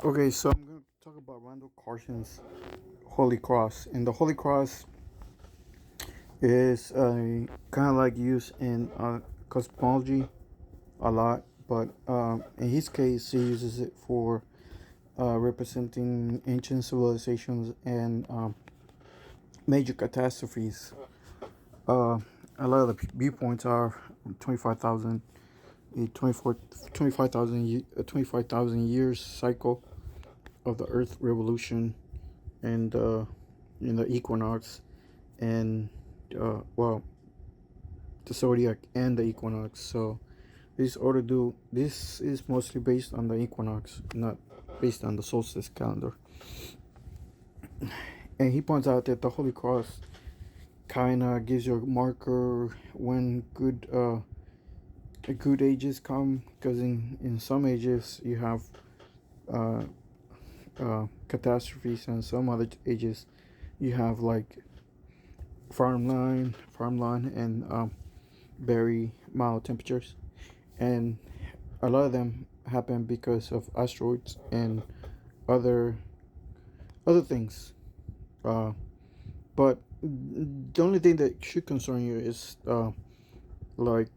Okay, so I'm going to talk about Randall Carson's Holy Cross. And the Holy Cross is kind of like used in cosmology a lot, but in his case, he uses it for representing ancient civilizations and major catastrophes. Uh, a lot of the viewpoints are 25,000, a 25,000 years cycle of the Earth revolution and in the equinox and well, the zodiac and the equinox. So this is mostly based on the equinox, not based on the solstice calendar. And he points out that the Holy Cross kind of gives you a marker when good ages come, because in some ages you have uh, catastrophes, and some other ages you have like farmland, and very mild temperatures, and a lot of them happen because of asteroids and other other things. Uh, but the only thing that should concern you is like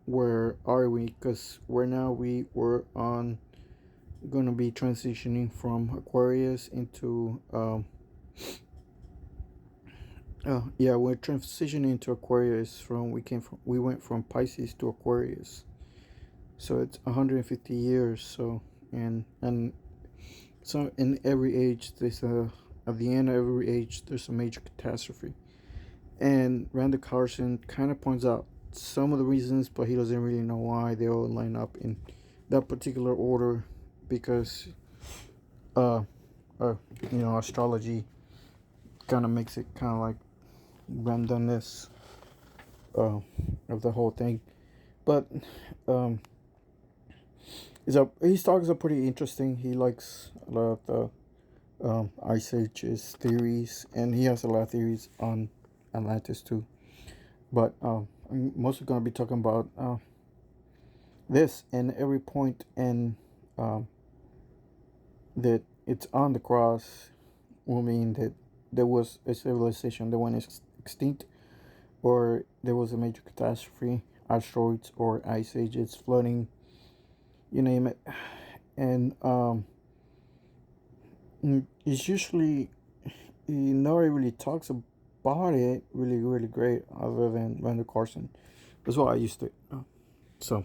where are we? Because we're now we were on gonna be transitioning from Aquarius into yeah, we're transitioning to Aquarius. From we went from Pisces to Aquarius, so it's 150 years. So and so in every age there's a at the end of every age there's a major catastrophe. And Randall Carson kind of points out some of the reasons, but he doesn't really know why they all line up in that particular order, because uh, uh astrology kind of makes it kind of like randomness uh, of the whole thing. But um, his talks are pretty interesting. He likes a lot of the Ice Age's theories, and he has a lot of theories on Atlantis too. But I'm mostly going to be talking about this, and every point and um, that it's on the cross will mean that there was a civilization that went extinct, or there was a major catastrophe, asteroids or ice ages, flooding, you name it. And it's usually nobody really talks about it really great other than Randall Carson. That's what I used to. So,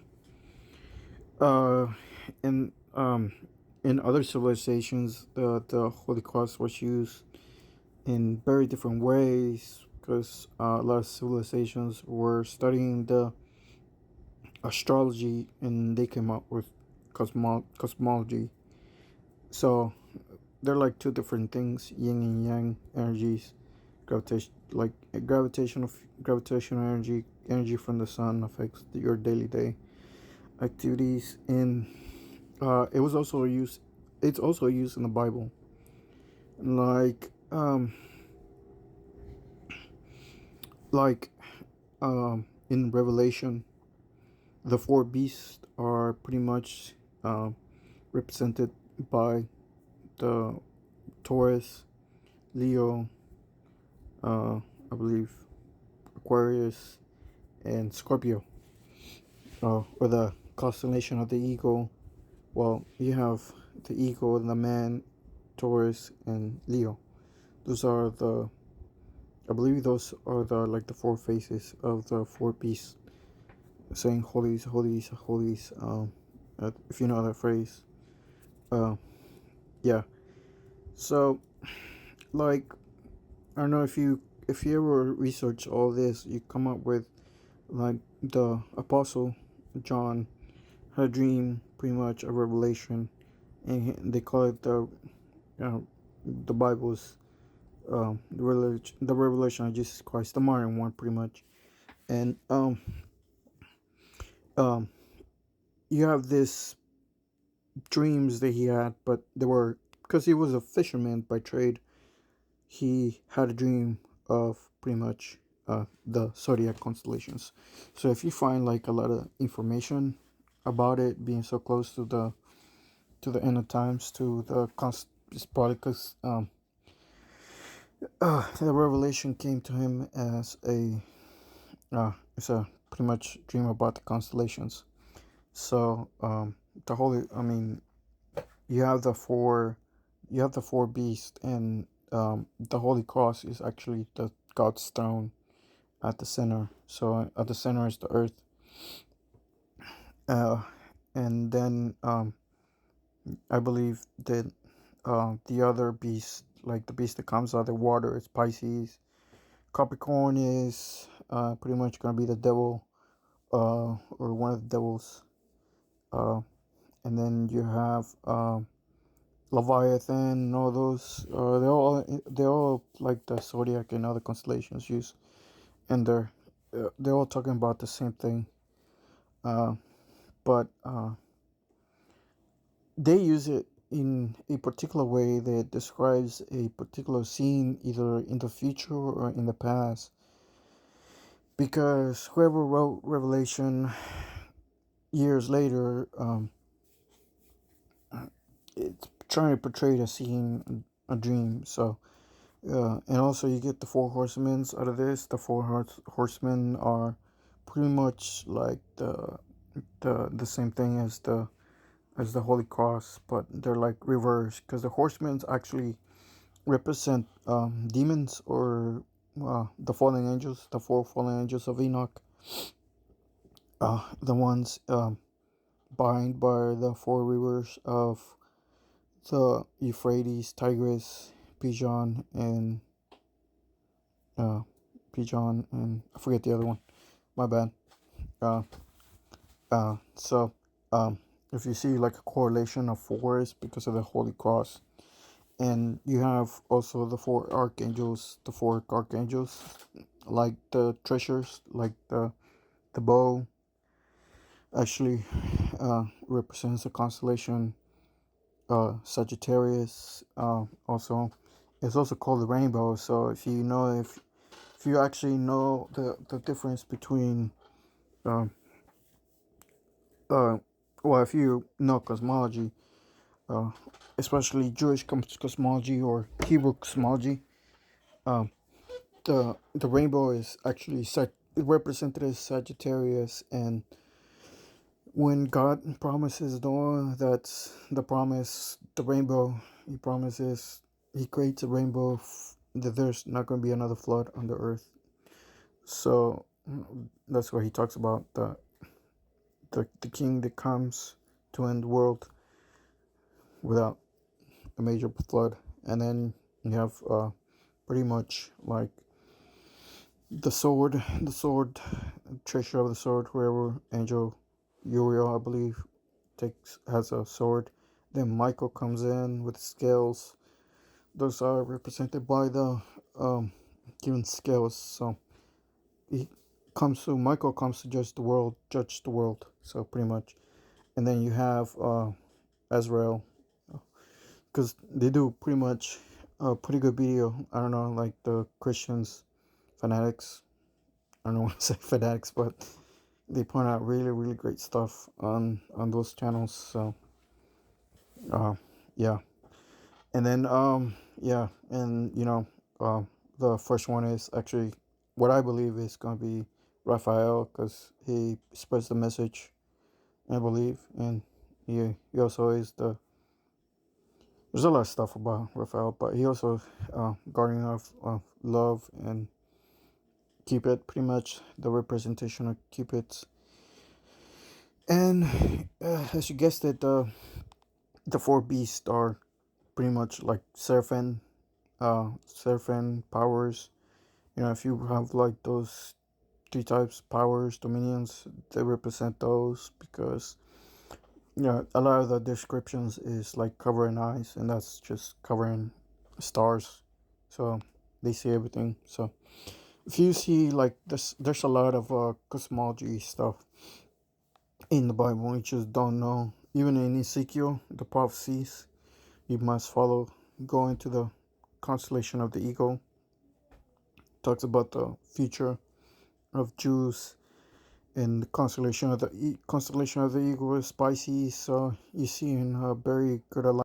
uh, in in other civilizations, the Holy Cross was used in very different ways, because a lot of civilizations were studying the astrology, and they came up with cosmology. So they're like two different things: yin and yang energies. Gravitation, like gravitational energy from the sun affects your daily day activities. And it was also used. It's also used in the Bible, like like in Revelation, the four beasts are pretty much represented by the Taurus, Leo, I believe Aquarius, and Scorpio, or the constellation of the eagle. Well, you have the eagle, the man, Taurus, and Leo. Those are the, I believe those are the like the four faces of the four beasts, saying holies, holies, holies. If you know that phrase, uh, yeah. So, like, I don't know if you ever research all this, you come up with like the apostle John had a dream, pretty much a revelation, and they call it the Bible's the revelation of Jesus Christ, the modern one, pretty much. And um, you have this dreams that he had, but they were, because he was a fisherman by trade. He had a dream of pretty much the zodiac constellations. So if you find like a lot of information about it being so close to to the end of times, to the it's probably because the revelation came to him as it's a pretty much dream about the constellations. So the holy, I mean, you have the four, you have the four beasts, and the holy cross is actually the God's throne at the center. So at the center is the earth, uh, and then I believe that the other beast, like the beast that comes out of the water, is Pisces. Capricorn is pretty much gonna be the devil, or one of the devils. Uh, and then you have Leviathan and all those. They all like the zodiac and other constellations use, and they're all talking about the same thing. Uh, but they use it in a particular way that describes a particular scene, either in the future or in the past. Because whoever wrote Revelation years later, it's trying to portray a scene, a dream. So, and also you get the four horsemen out of this. The four horsemen are pretty much like the same thing as the Holy Cross, but they're like reversed because the horsemen actually represent demons, or the fallen angels, the four fallen angels of Enoch, the ones bind by the four rivers of the Euphrates, Tigris, Pijon, and uh, Pijon, and I forget the other one. My bad. Uh, so if you see like a correlation of fours because of the Holy Cross, and you have also the four archangels, like the treasures, like the bow, actually represents the constellation Sagittarius. Also, it's also called the rainbow. So if you actually know the difference between um uh well, if you know cosmology, uh especially Jewish cosmology or Hebrew cosmology, um the rainbow is actually represented as Sagittarius. And when God promises Noah, that's the promise, the rainbow, he promises, he creates a rainbow, that there's not going to be another flood on the earth. So that's why he talks about the king that comes to end the world without a major flood. And then you have pretty much like the sword, treasure of the sword, whoever, angel Uriel, I believe, has a sword. Then Michael comes in with scales. Those are represented by the given scales. So he Michael comes to judge the world. So pretty much, and then you have Azrael, because they do pretty much a pretty good video. I don't know, like the Christians, fanatics. I don't want to say fanatics, but they point out really really great stuff on those channels. So uh, yeah. And then yeah, and the first one is actually what I believe is going to be Raphael, because he spreads the message, I believe. And he also is there's a lot of stuff about Raphael, but he also guardian of love and Cupid, pretty much the representation of Cupid. And as you guessed it, the four beasts are pretty much like Seraphim powers. If you have like those three types, powers, dominions, they represent those, because a lot of the descriptions is like covering eyes, and that's just covering stars, so they see everything. So if you see like this, there's a lot of cosmology stuff in the Bible you just don't know. Even in Ezekiel, the prophecies you must follow, go into the constellation of the eagle, talks about the future of Jews. And the constellation of the constellation of the Eagle is Pisces. So you see in very good alignment.